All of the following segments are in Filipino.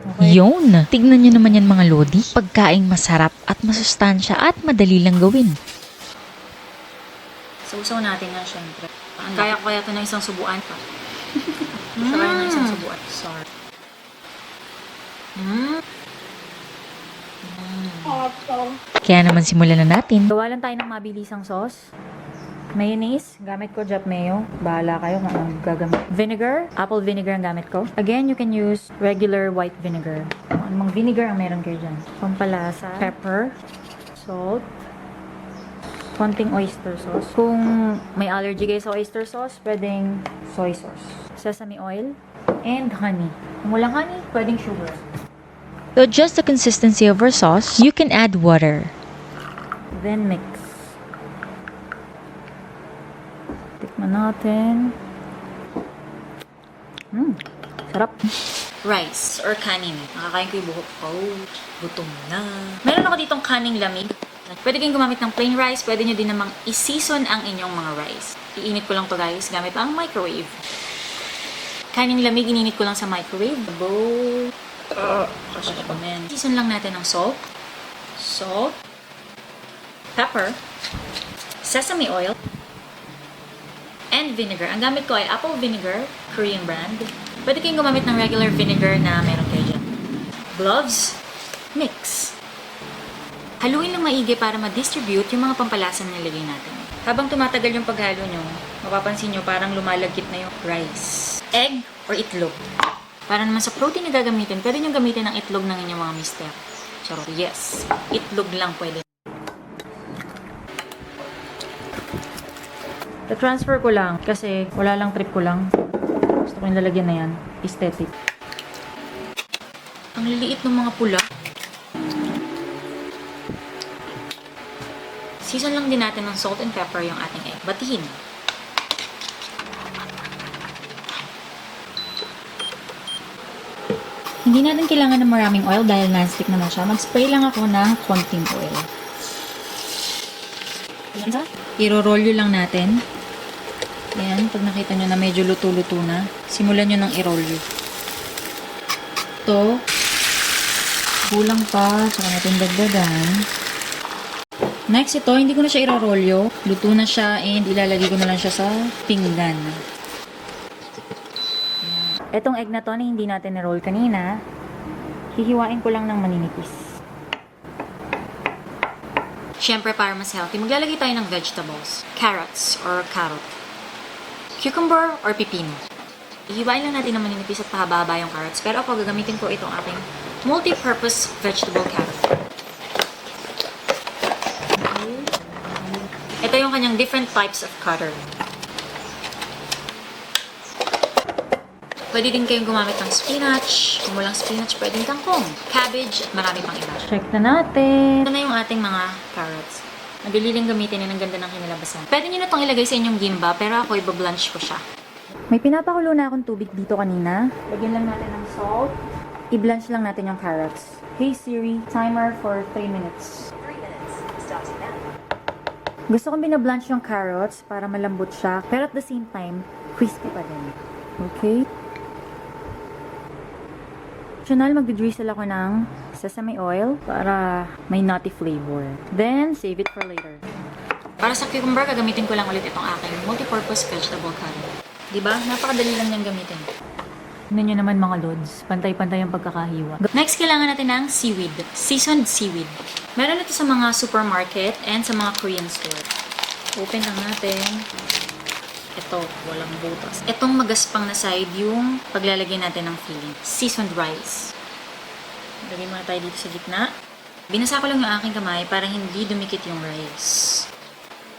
Okay. Yun! Tignan nyo naman yan mga lodi. Pagkaing masarap at masustansya at madali lang gawin. Sausaw natin yan, syempre. Kaya ko kaya ito ng isang subuan pa. Kaya ng isang subuan. Sorry. Kaya naman simulan na natin. Gawa lang tayo ng mabilisang sauce. Mayonnaise, gamit ko Jap Mayo. Bahala kayo kung anong gagamit. Vinegar, apple vinegar ang gamit ko. Again, you can use regular white vinegar. Kung anong vinegar ang meron kayo dyan. Pampalasa, pepper, salt, konting oyster sauce. Kung may allergy kayo sa oyster sauce, pwedeng soy sauce. Sesame oil, and honey. Kung walang honey, pwedeng sugar. To adjust the consistency of our sauce, you can add water. Then mix. Tikman natin. Sarap. Rice or kanin. Nakakain ko yung buhok ko. Gutom na. Meron ako ditong kaning lamig. Pwede kayong gumamit ng plain rice. Pwede nyo din namang i-season ang inyong mga rice. Iinit ko lang to guys gamit ang microwave. Kaning lamig, ininit ko lang sa microwave. Bowl. Season lang natin ng salt. Salt. Pepper. Sesame oil. And vinegar. Ang gamit ko ay apple vinegar, Korean brand. Pwede kayong gumamit ng regular vinegar na meron kayo dyan. Gloves. Mix. Haluin lang maigi para ma-distribute yung mga pampalasa na nilagay natin. Habang tumatagal yung paghalo nyo, mapapansin nyo parang lumalagkit na yung rice. Egg or itlog. Para naman sa protein na gagamitin, pwede nyo gamitin ang itlog ng inyong mga mister. Charot. Yes. Itlog lang pwede. Na-transfer ko lang kasi wala lang trip ko lang. Gusto ko yung lalagyan na yan. Aesthetic. Ang liliit ng mga pula. Season lang din natin ng salt and pepper yung ating egg. Batihin. Hindi natin kailangan ng maraming oil dahil non-stick naman siya. Mag-spray lang ako ng konting oil. I-roll lang natin. Yan, pag nakita nyo na medyo luto-luto na, simulan nyo ng i-roll. Ito, kulang pa, saka natin dagdagan. Next, ito, hindi ko na siya i-rolyo. Luto na siya and ilalagay ko na lang siya sa pinggan. Etong egg na to na hindi natin na-roll kanina, hihiwain ko lang ng maninipis. Siyempre, para mas healthy, maglalagay tayo ng vegetables. Carrots or carrot. Cucumber or pipino. Hihiwain lang natin ng maninipis at pahaba-haba yung carrots. Pero ako, gagamitin ko itong aking multi-purpose vegetable carrot. Ito yung kanyang different types of cutter. Pwede din kayong gumamit ng spinach. Kung walang spinach, pwedeng kangkong, cabbage, at marami pang iba. Check na natin. Ito na yung ating mga carrots. Madali lang gamitin yan. Ang ganda ng kinalabasan. Pwede nyo na itong ilagay sa inyong gimba, pero ako ibablanch ko siya. May pinapakulo na akong tubig dito kanina. Lagyan lang natin ng salt. I-blanch lang natin yung carrots. Hey Siri, timer for 3 minutes. 3 minutes, starting now. Gusto kong binablanch yung carrots para malambot siya, pero at the same time, crispy pa din. Okay? Optional, magdi-drizzle ako ng sesame oil para may nutty flavor. Then, save it for later. Para sa cucumber, gagamitin ko lang ulit itong aking multi-purpose vegetable curry. Diba? Napakadali lang niyang gamitin. Tignan nyo naman mga lods. Pantay-pantay ang pagkakahiwa. Next, kailangan natin ng seaweed. Seasoned seaweed. Meron ito sa mga supermarket and sa mga Korean store. Open lang natin. Ito, walang butas. Itong magaspang na side yung paglalagay natin ng filling. Seasoned rice. Lagay muna tayo dito sa gitna. Binasa ko lang yung aking kamay para hindi dumikit yung rice.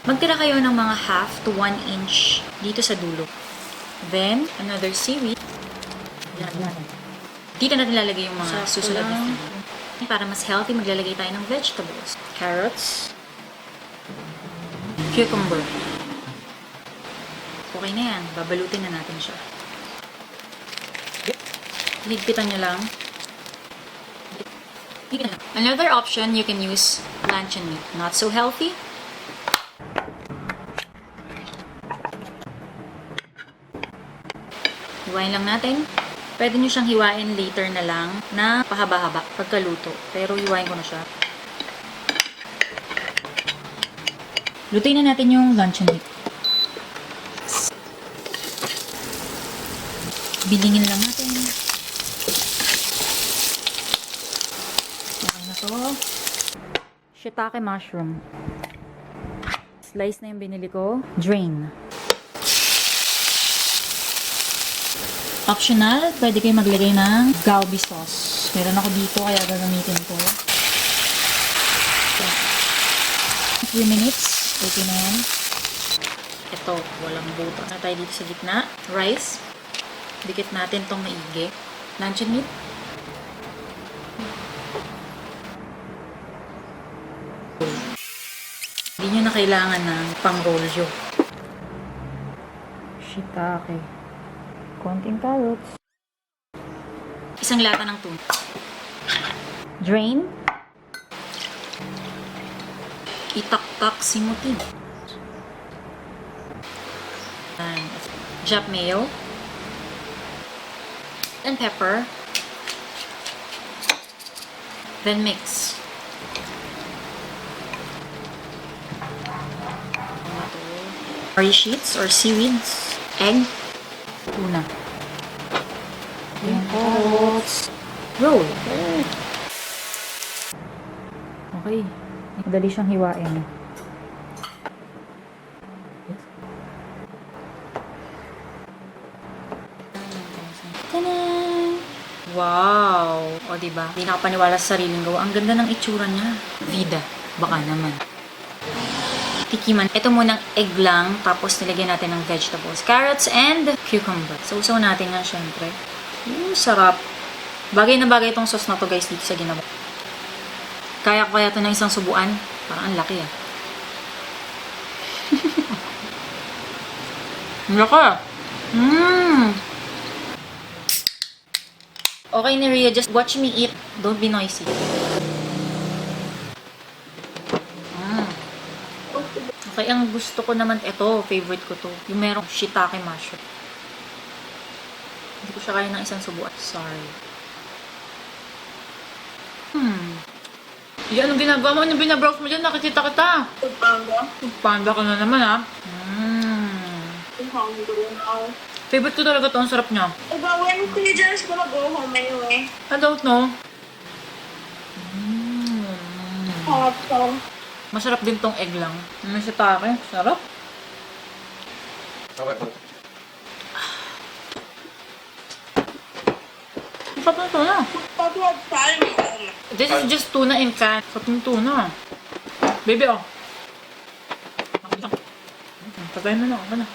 Magtira kayo ng mga half to 1 inch dito sa dulo. Then, another seaweed. Dito natin lalagay yung mga susunod na filling. Para mas healthy, maglalagay tayo ng vegetables. Carrots. Cucumber. Okay na yan. Babalutin na natin siya. Higpitan nyo lang. Another option, you can use luncheon meat. Not so healthy. Hiwain lang natin. Pwede nyo siyang hiwain later na lang na pahaba-haba pagkaluto. Pero hiwain ko na siya. Lutuin na natin yung luncheon meat. Bilingin lang natin. Okay na to. Shiitake mushroom. Slice na yung binili ko. Drain. Optional, pwede kayo maglagay ng galbi sauce. Meron ako dito, kaya gagamitin ko. 3 minutes. Okay na yan. Ito, walang buto na tayo dito sa gitna. Rice. Dikit natin tong maigi. Luncheon meat. Hindi nyo na kailangan ng pang-rolyo. Shiitake. Konting carrots. Isang lata ng tuna. Drain. Itaktak simutin. And Jap mayo. And pepper. Then mix. Curry sheets or seaweeds. Egg. Tuna. Carrots. Roll. Okay. Madali siyang hiwain. Tanan! Wow! O, diba? Hindi nakapaniwala sa sariling gawa. Ang ganda ng itsura niya. Vida. Baka naman. Tikiman. Ito munang egg lang, tapos nilagyan natin ng vegetables. Carrots and cucumber. So natin yan, syempre. Sarap. Bagay na bagay itong sauce na to, guys, dito sa ginawa. Kaya ko kaya ito ng isang subuan. Parang ang laki, ah. Laki. Okay, Nerea, just watch me eat. Don't be noisy. Okay, ang gusto ko naman, ito, favorite ko to. Yung merong shiitake mushroom. Hindi ko siya kaya ng isang subuan. Sorry. Yan, anong ginagawa mo? Anong binabrowse mo dyan? Nakikita kita. Panda. Panda ka na naman, ha? I'm hungry now. Favorite ko talaga to. Ang sarap niya. But when you just gonna go home anyway? I don't know. Awesome. Masarap din tong egg lang. May shiitake. Sarap. Sarap na tuna. But we have time home. This is just tuna in can. Sarap ng tuna. Baby, oh. Patay na lang. Ano na?